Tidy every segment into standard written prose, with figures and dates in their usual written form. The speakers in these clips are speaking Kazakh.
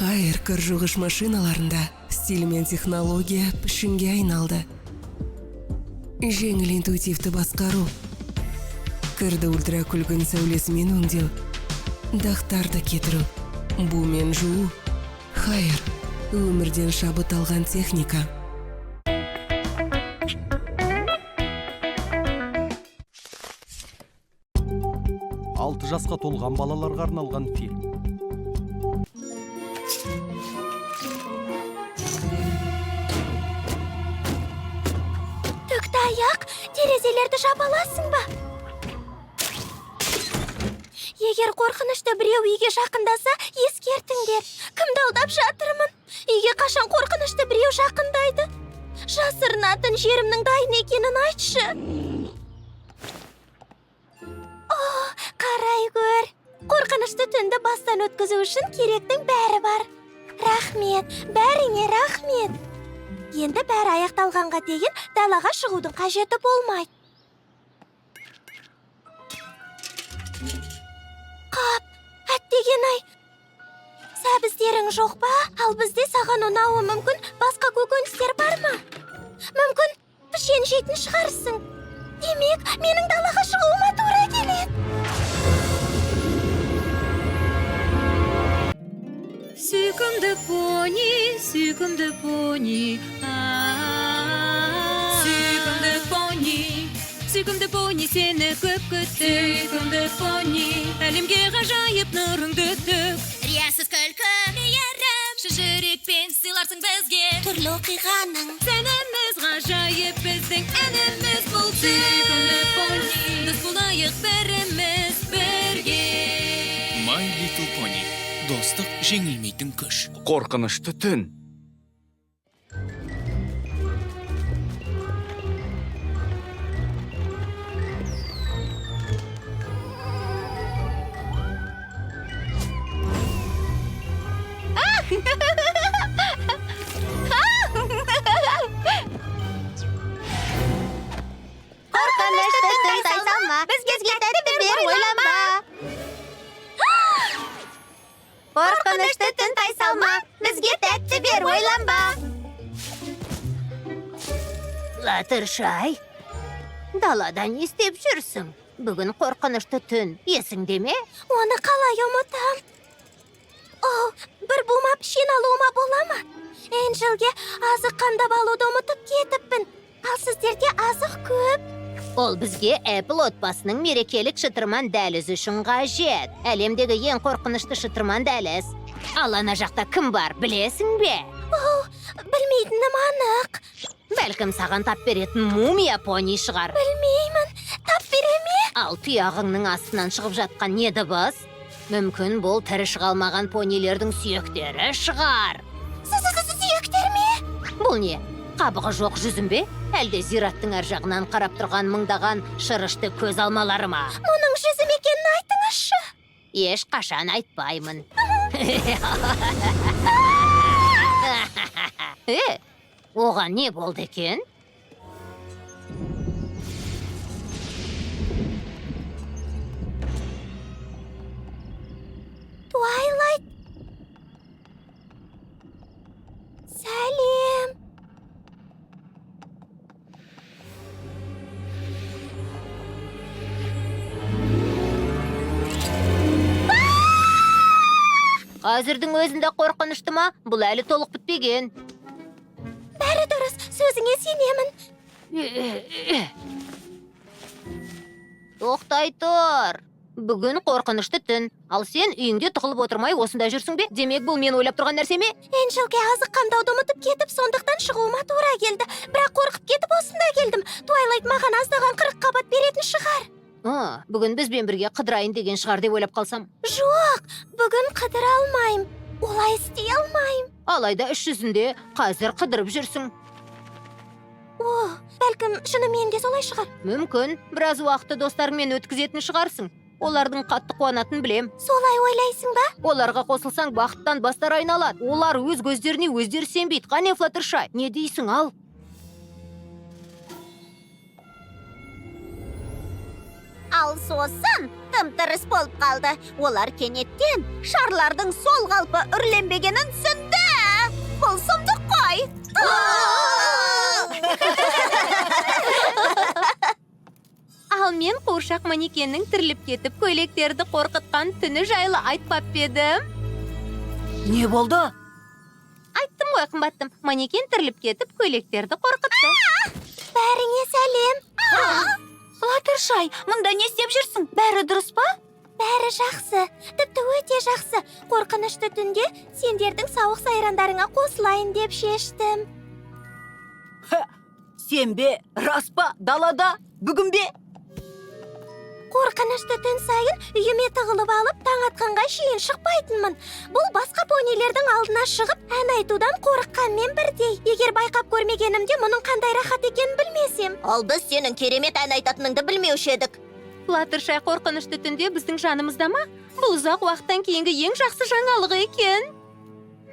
Хайр кір жуғыш машиналарында стиль мен технология пішінге айналды. Жеңіл интуитивті басқару, кірді ультра күлгін сәулесімен өңдеу, дақтарды кетіру, бумен жуу. Хайр өмірден шабыт алған техника. Алты жасқа толған балаларға арналған фильм. Аяқ, терезелерді жаба аласың ба? Егер қорқынышты біреу үйге жақындаса, ескертіңдер. Кімді алдап жатырмын? Үйге қашан қорқынышты біреу жақындайды? Жасырынатын жерімнің дайын екенін айтшы. Қарай көр. Қорқынышты түнді бастан өткізу үшін керектің бәрі бар. Рахмет, бәріңе рахмет. Енді бәрі аяқталғанға дейін далаға шығудың қажеті болмайды. Қап, әттеген-ай. Сәбіздерің жоқ па? Ал бізде саған ұнауы мүмкін басқа көкөністер бар ма? Мүмкін пішен жейтін шығарсың. Демек, менің далаға шығуыма тура келеді. Сүйкімді пони, сүйкімді пони. Сүйкімді пони, сені көп күттік. Сүйкімді пони, әлемге ғажайып нұрыңды төк. Риясыз күлкі, мейірім, шын жүрекпен сыйларсың бізге. түрлі оқиғаның Сәніміз ғажайып, біздің әніміз бұл. Сүйкімді пони, дос болайық бәріміз бірге. My Little Pony. Достық жеңілмейтін күш. Қорқынышты түн. Қорқынышты түн тайсалма, бізге тәтті бер ойланба. Қорқынышты түн тайсалма, бізге тәтті бер ойланба. Латыршай, далада не істеп жүрсің? Бүгін қорқынышты түн, есіңде ме? Оны қалай ұмытам? Бір бума пішен алуыма бола ма? Энджелге азық қамдап алуды ұмытып кетіппін. Ал сіздерде азық көп. Ол бізге Apple отбасының мерекелік шытырман дәліз үшін қажет. Әлемдегі ең қорқынышты шытырман дәліз. Ал ана жақта кім бар, білесің бе? Білмейтінім анық. Бәлкім саған тап беретін мумия пони шығар. Білмеймін, тап бере ме? Ал тұяғыңның астынан шығып жатқан не дыбыс? Мүмкін бұл тірі шығалмаған понилердің сүйектері шығар. Сүйектер ме? Бұл не? Қабығы жоқ жүзім бе? Әлде зираттың әр жағынан қарап тұрған мыңдаған шырышты көз алмалары ма? Мұның жүзім екенін айтыңызшы. Еш қашан айтпаймын. Оған не болды екен? Twilight. Сәлем. Қазірдің өзінде қорқынышты ма? Бұл әлі толық бітпеген. Бәрі дұрыс, сөзіңе сенемін. Тоқтай тұр. Бүгін қорқынышты түн. Ал сен үйіңде тығылып отырмай осында жүрсің бе? Демек бұл мен ойлап тұрған нәрсе ме? Энджелге азық қамдауды ұмытып кетіп, сондықтан шығуыма тура келді. Бірақ қорқып кетіп осында келдім. Twilight маған аздаған 40 қабат беретін шығар. Бүгін бізбен бірге қыдырайын деген шығар деп ойлап қалсам. Жоқ, бүгін қыдыра алмайым. Олай істей алмайым. Алайда іс жүзінде қазір қыдырып жүрсің. Бәлкім шынымен де солай шығар. Мүмкін, біраз уақытты достарыңмен өткізетін шығарсың. Олардың қатты қуанатын білем. Солай ойлайсың ба? Оларға қосылсаң бақыттан бастар айналады. Олар өз көздеріне өздері сенбейді. Қане Флаттершай, не дейсің ал? Ал сосын тым-тырыс болып қалды. Олар кенеттен шарлардың сол қалпы үрленбегенін түсінді. Бұл сұмдық қой. Ал мен қуыршақ манекеннің тіріліп кетіп, көйлектерді қорқытқан түні жайлы айтпап едім. Не болды? Айттым ғой, қымбаттым. Манекен тіріліп кетіп, көйлектерді қорқытты. Бәріңе сәлем. Латыршай, мұнда не істеп жүрсің? Бәрі дұрыс па? Бәрі жақсы, тіпті өте жақсы. Қорқынышты түнде сендердің сауық сайрандарыңа қосылайын деп шештім. Сен бе, рас па, далада, бүгін бе? Қорқынышты түн сайын үйіме тығылып алып, таң атқанға шейін шықпайтынмын. Бұл басқа понилердің алдына шығып, ән айтудан қорыққанмен бірдей. Егер байқап көрмегенімде, мұның қандай рахат екенін білмесем. Ал біз сенің керемет ән айтатыныңды білмеуші едік. Латыршай қорқынышты түнде біздің жанымызда ма? Бұл ұзақ уақыттан кейінгі ең жақсы жаңалық екен.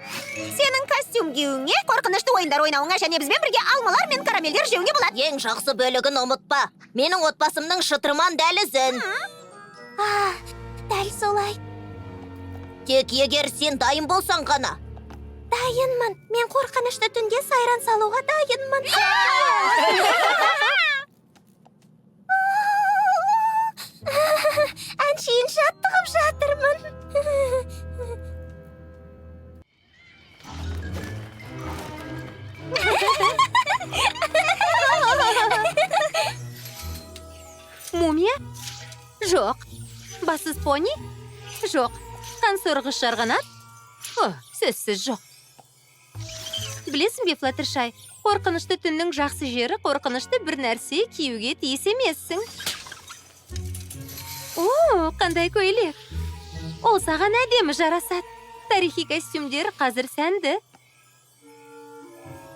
Сенің костюм киюіңе, қорқынышты ойындар ойнауыңа және бізбен бірге алмалар мен карамельдер жеуіңе болады. Ең жақсы бөлігін ұмытпа. Менің отбасымның шытырман дәлізін. Дәл солай. Тек егер сен дайын болсаң ғана. Дайынмын. Мен қорқынышты түнде сайран салуға дайынмын. Әншейін жаттығып жатырмын. Мумия? Жоқ. Бассыз пони? Жоқ. Қансорғыш жарғанат? Сөзсіз жоқ. Білесің бе, Флаттершай, қорқынышты түннің жақсы жері қорқынышты бір нәрсе киюге тиіс емессің. О, қандай көйлек. Ол саған әдемі жарасады. Тарихи костюмдер қазір сәнді.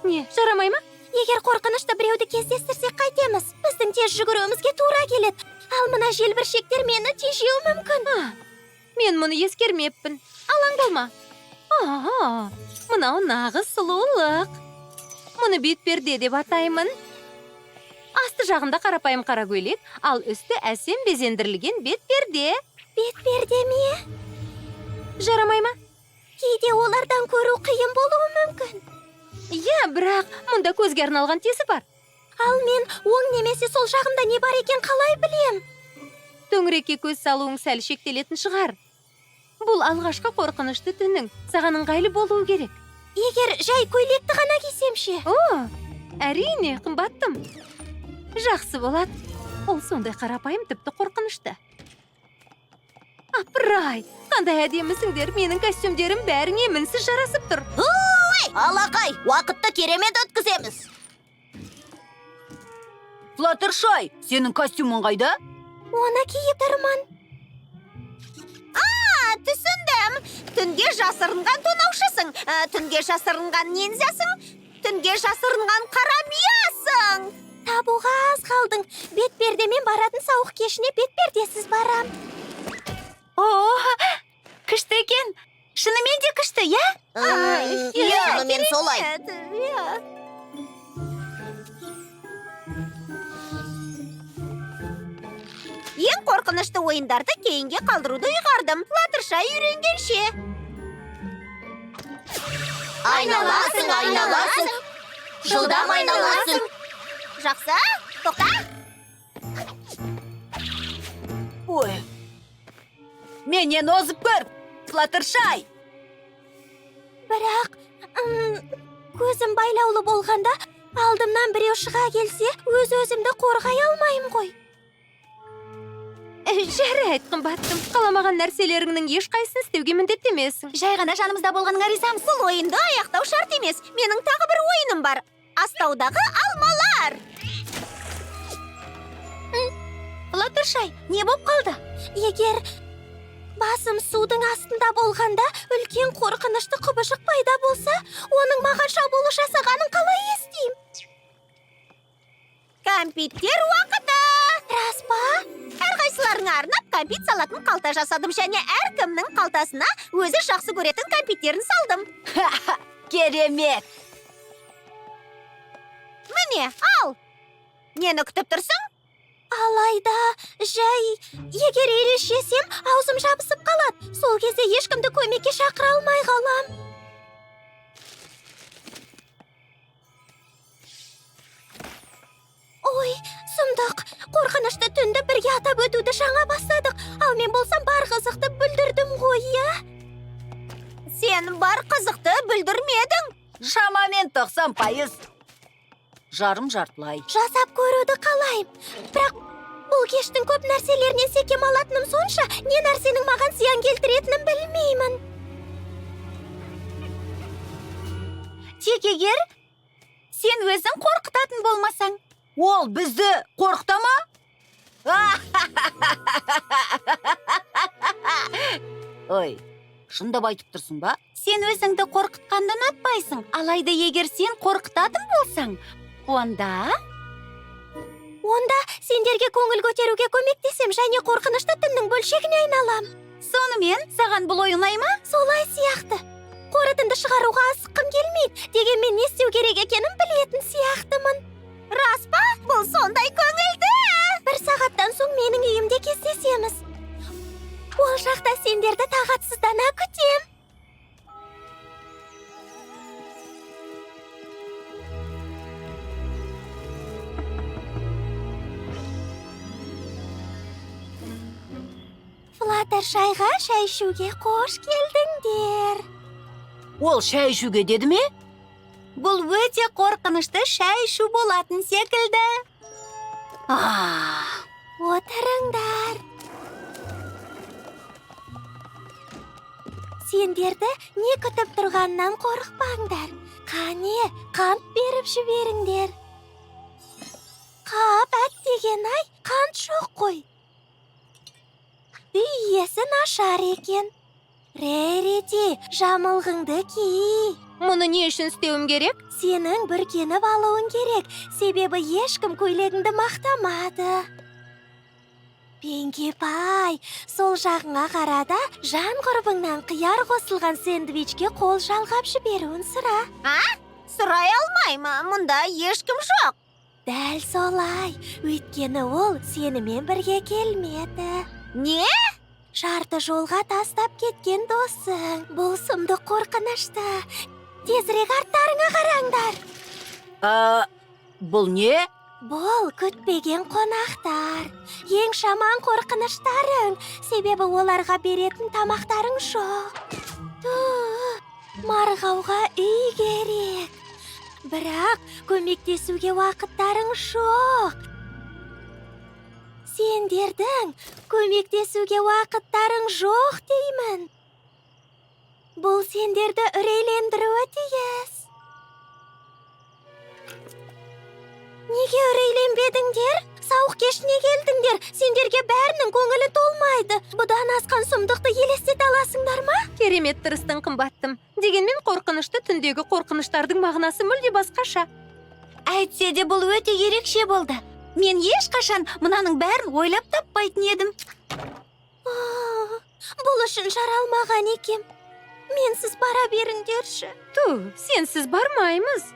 Не, жарамай ма? Егер қорқынышты біреуді кездестірсек қайтеміз. Біздің тез жүгіруімізге тура келеді. Ал мына желбіршектер мені тежеуі мүмкін. Мен мұны ескермеппін. Алаң болма. Мынау нағыз сұлулық. Мұны бетперде деп атаймын. Асты жағында қарапайым қара көйлек, ал үсті әсем безендірілген бетперде. Бетперде ме? Жарамай ма? Кейде олардан көру қиын болуы мүмкін. Иә, бірақ мұнда көзге арналған тесі бар. Ал мен оң немесе сол жағымда не бар екен қалай білем? Төңірекке көз салуың сәл шектелетін шығар. Бұл алғашқы қорқынышты түннің саған ыңғайлы болуы керек. Егер жай көйлекті ғана кисемше? Әрине, қымбаттым. Жақсы болады. Ол сондай қарапайым тіпті қорқынышты. Апырай, қандай әдемісіңдер, менің костюмдерім бәріңе мінсіз жарасып тұр. Алақай, уақытты керемет өткіземіз. Флаттершай, сенің костюмың қайда? Оны киіп тұрмын. Түсіндім. Түнге жасырынған тонаушысың. Түнге жасырынған нензясың. Түнге жасырынған қарамиясың. Табуға аз қалдың. Бетпердемен баратын сауық кешіне бетпердесіз барам. Күшті екен. Шынымен де күшті, я? Шынымен солай. Ең қорқынышты ойындарды кейінге қалдыруды ұйғардым. Флаттершай үйренгенше. Айналасың, айналасың. Жылдам айналасың. Жақсы, тоқта. Ой. Менен озып көр, Флаттершай. Бірақ, көзім байлаулы болғанда, алдымнан біреу шыға келсе, өз-өзімді қорғай алмайым ғой. Жарайды, қымбаттым. Қаламаған нәрселеріңнің ешқайсысын істеуге міндеттемесің. Жай ғана жанымызда болғаныңа ризамыз. Бұл ойынды аяқтау шарт емес. Менің тағы бір ойыным бар. Астаудағы алмалар. Флаттершай, не боп қалды? Егер басым судың астында болғанда, үлкен қорқынышты құбыжық пайда болса, оның маған шабуыл жасағанын қалай естейм? Кәмпиттер уақыты! Рас па? Әрқайсыларыңа арнап кәмпит салатын қалта жасадым және әркімнің қалтасына өзі жақсы көретін кәмпиттерін салдым. Керемет. Міне, ал! Нені күтіп тұрсың? Алайда, жай, егер елешесем, аузым жабысып қалады. Сол кезде ешкімді көмекке шақыра алмай қалам. Ой, сұмдық. Қорқынышты түнді бірге атап өтуді жаңа бастадық. Ал мен болсам бар қызықты бүлдірдім ғой, иә? Сен бар қызықты бүлдірмедің. Шамамен 90%. Жарым жартылай. Жасап көруді қалайым. Бірақ бұл кештің көп нәрселерінен секем алатыным сонша, не нәрсенің маған зиян келтіретінін білмеймін. Тек егер сен өзің қорқытатын болмасаң, ол бізді қорқытама? Ой, шындап айтып тұрсың ба? Сен өзіңді қорқытқанды ұнатпайсың. Алайда егер сен қорқытатын болсаң, онда сендерге көңіл көтеруге көмектесем және қорқынышты түннің бөлшегіне айналам. сонымен саған бұл ой ұнай ма? Солай сияқты. Қорытынды шығаруға асыққым келмейді. Дегенмен не істеу керек екенін білетін сияқтымын. Рас па? Бұл сондай көңілді. 1 сағаттан соң менің үйімде кездесеміз. Ол жақта сендерді тағатсыздана күтем. Флаттершайға шай ішуге қош келдіңдер. Ол шай ішуге деді ме? Бұл өте қорқынышты шай ішу болатын секілді. Отырыңдар. Сендерді не күтіп тұрғаннан қорықпаңдар. Қане, қант беріп жіберіңдер. Қап, әттеген-ай, қант жоқ қой. Үй иесі нашар екен. Рерити, жамылғыңды ки. Мұны не үшін істеуім керек? Сенің бүркеніп алуың керек, себебі ешкім көйлегіңді мақтамады. Пенкипай, сол жағыңа қарада жан құрбыңнан қияр қосылған сэндвичке қол жалғап жіберуін сұра. Сұрай алмаймын, мұнда ешкім жоқ. Дәл солай, өйткені ол сенімен бірге келмеді. Не? Жарты жолға тастап кеткен досың. Бұл сұмдық қорқынышты. Тезірек арттарыңа қараңдар. Бұл не? Бұл күтпеген қонақтар. Ең шаман қорқыныштарың. Себебі оларға беретін тамақтарың жоқ. Марғауға үй керек. Бірақ көмектесуге уақыттарың жоқ. Сендердің көмектесуге уақыттарың жоқ деймін. Бұл сендерді үрейлендіруі тиіс. Неге үрейленбедіңдер? Сауық кешіне келдіңдер. Сендерге бәрінің көңілі толмайды. Бұдан асқан сұмдықты елестете аласыңдар ма? Керемет тырыстың қымбаттым. Дегенмен қорқынышты түндегі қорқыныштардың мағынасы мүлде басқаша. Әйтсе де бұл өте ерекше болды. Мен ешқашан мынаның бәрін ойлап таппайтын едім. Бұл үшін жаралмаған екем. Менсіз бара беріңдерші. Сенсіз бармаймыз.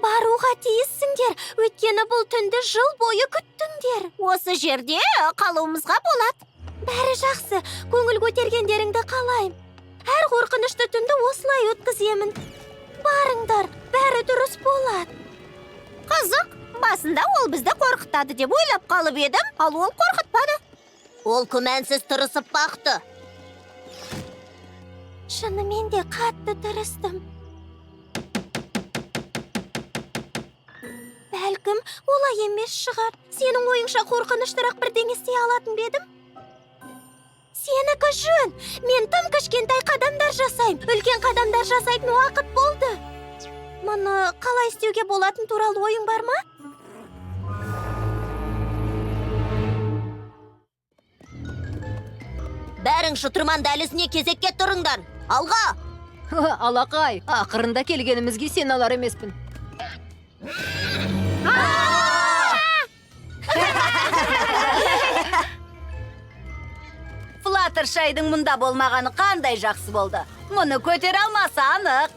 Баруға тиіссіңдер, өйткені бұл түнді жыл бойы күттіңдер. Осы жерде қалуымызға болады. Бәрі жақсы, көңіл көтергендеріңді қалайым. Әр қорқынышты түнді осылай өткіземін. Барыңдар, бәрі дұрыс болады. Қызық, басында ол бізді қорқытады деп ойлап қалып едім, ал ол қорқытпады. Ол күмәнсіз тырысып бақты. Шынымен де қатты тырыстым. Бәлкім, олай емес шығар. Сенің ойыңша қорқыныштырақ бірдеңе істей алатын бедім? Сенікі жөн. Мен тым кішкентай қадамдар жасайым. Үлкен қадамдар жасайтын уақыт болды. Мұны қалай істеуге болатын туралы ойың бар ма? Бәрің шытырман дәлізіне кезекке тұрыңдар. Алға! Алақай, ақырында келгенімізге сен алар емеспін. Флаттершайдың мұнда болмағаны қандай жақсы болды. Мұны көтер алмаса анық.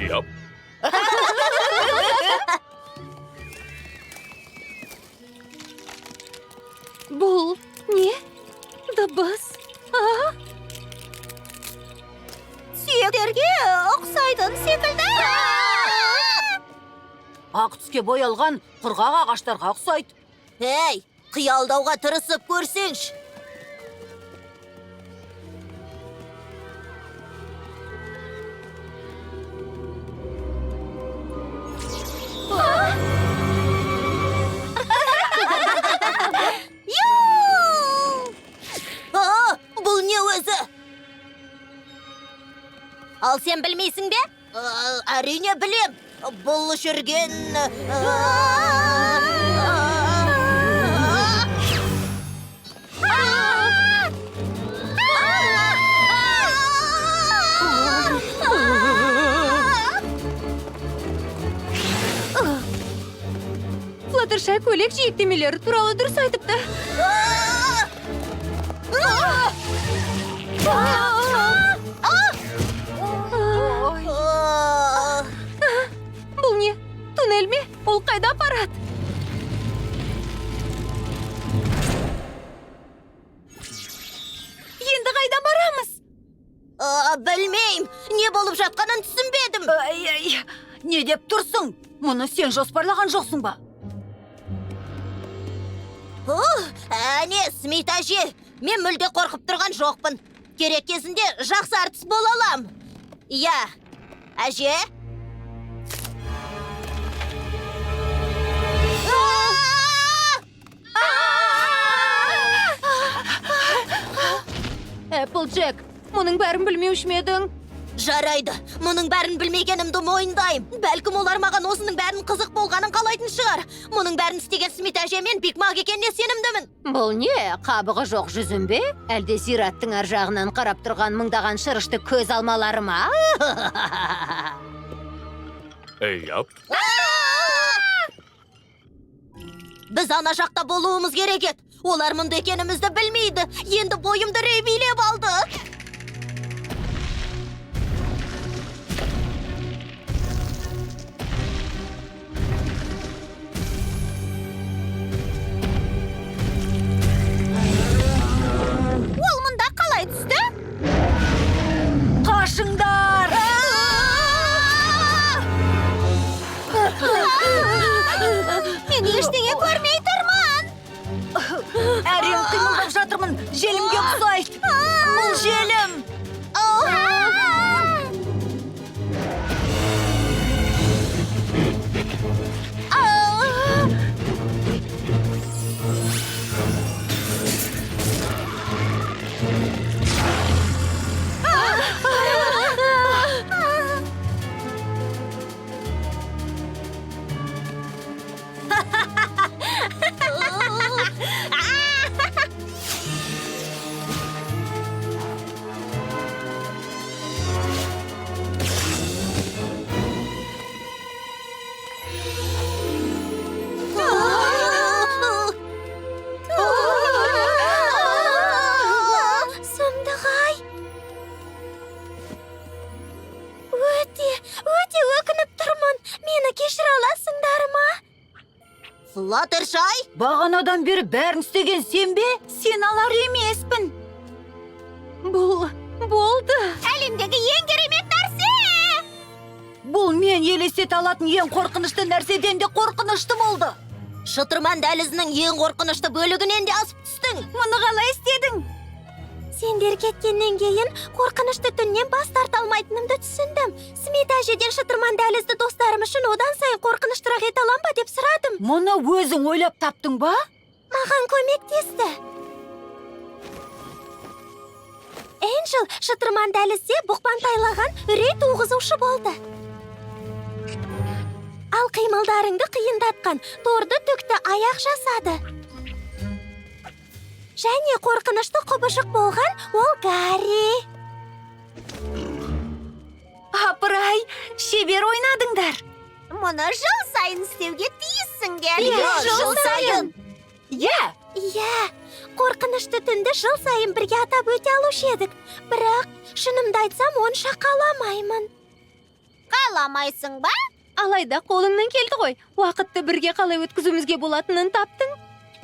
Яп. Бұл не? Дыбыс? Сүйектерге ұқсайтын секілді. Ақ түске боялған құрғақ ағаштарға ұқсайды. Ей, қиялдауға тырысып көрсеңші. Бұл не өзі? Ал сен білмейсің бе? Әрине білем. Бұл жүрген... Флаттершай көйлек жиектемелері туралы дұрыс айтыпты. Бұл не? Туннель ме? Ол қайда апарады? Енді қайда барамыз? Білмейм. Не болып жатқанын түсінбедім. Не деп тұрсың? Мұны сен жоспарлаған жоқсың ба? Әне, Смит әже, мен мүлде қорқып тұрған жоқпын. Керек кезінде жақсы артыс бола алам. Иә, әже? Эпплджек, мұның бәрін білмеуші ме едің? Жарайды, мұның бәрін білмегенімді мойындайым. Бәлкім олар маған осының бәрін қызық болғанын қалайтын шығар. Мұның бәрін істеген Смит әже мен Биг Мак екеніне сенімдімін. Бұл не? Қабығы жоқ жүзім бе? Әлде зираттың ар жағынан қарап тұрған мыңдаған шырышты көз алмалары ма? Яп. Біз ана жақта болуымыз керек еді. Олар мұнда екенімізді білмейді. Енді бойымды үрей билеп алды. Ол мұнда қалай түсті? Қашыңдар! Мен ештеңе көрмей тұрмын. Әрең қимылдап жатырмын. Желімге ұқсайды. Бұл желім. Сұмдық-ай. Өте өкініп тұрмын. Мені кешіре аласыңдар ма? Флаттершай? Бағанадан бері бәрін істеген сен бе? Сен алар емеспін. Бұл болды. Әлемдегі ең керемет нәрсе! Бұл мен елестете алатын ең қорқынышты нәрседен де қорқынышты болды. Шытырман дәлізінің ең қорқынышты бөлігінен де асып түстің. Мұны қалай істедің? Сендер кеткеннен кейін қорқынышты түннен бас тарта алмайтынымды түсіндім. Смит әжеден шытырман дәлізді достарым үшін одан сайын қорқыныштырақ ете алам ба деп сұрадым. Мұны өзің ойлап таптың ба? Маған көмектесті. Энджел шытырман дәлізде бұқпантайлаған үрей туғызушы болды. Ал қимылдарыңды қиындатқан торды түкті аяқ жасады. Және қорқынышты құбыжық болған ол Гарри. Апырай, шебер ойнадыңдар. Мұны жыл сайын істеуге тиіссіңдер. Жыл сайын. Иә, қорқынышты түнді жыл сайын бірге атап өте алушы едік. Бірақ, шынымды айтсам, онша қаламаймын. Қаламайсың ба? Алайда қолыңнан келді ғой. Уақытты бірге қалай өткізуімізге болатынын таптың.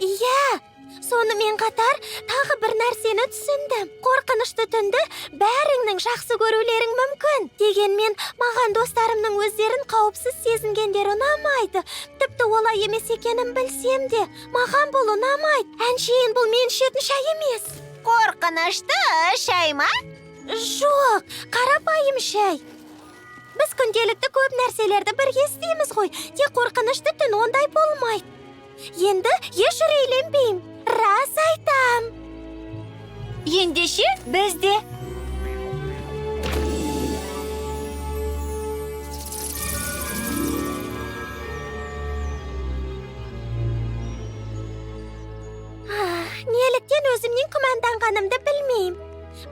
Иә, сонымен қатар тағы бір нәрсені түсіндім. Қорқынышты түнді бәріңнің жақсы көрулерің мүмкін. Дегенмен, маған достарымның өздерін қауіпсіз сезінгендері ұнамайды. Тіпті олай емес екенін білсем де, маған бұл ұнамайды. Әншейін бұл мен ішетін шай емес. Қорқынышты шай ма? Жоқ, қарапайым шай. Біз күнделікті көп нәрселерді бірге істейміз ғой. Тек қорқынышты түн ондай болмайды. Енді еш үрейленбеймін. Рас айтам. Ендеше бізде. Неліктен өзімнен күмәнданғанымды білмеймін.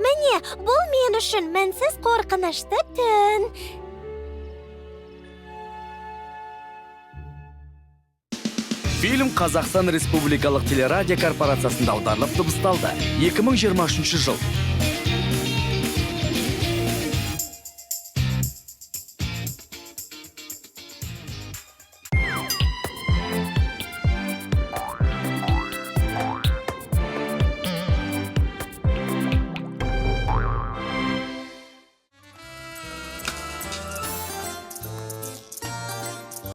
Міне, бұл мен үшін мінсіз қорқынышты түн. Фильм Қазақстан Республикалық телерадио корпорациясында аударылып дыбысталды. 2023 жыл.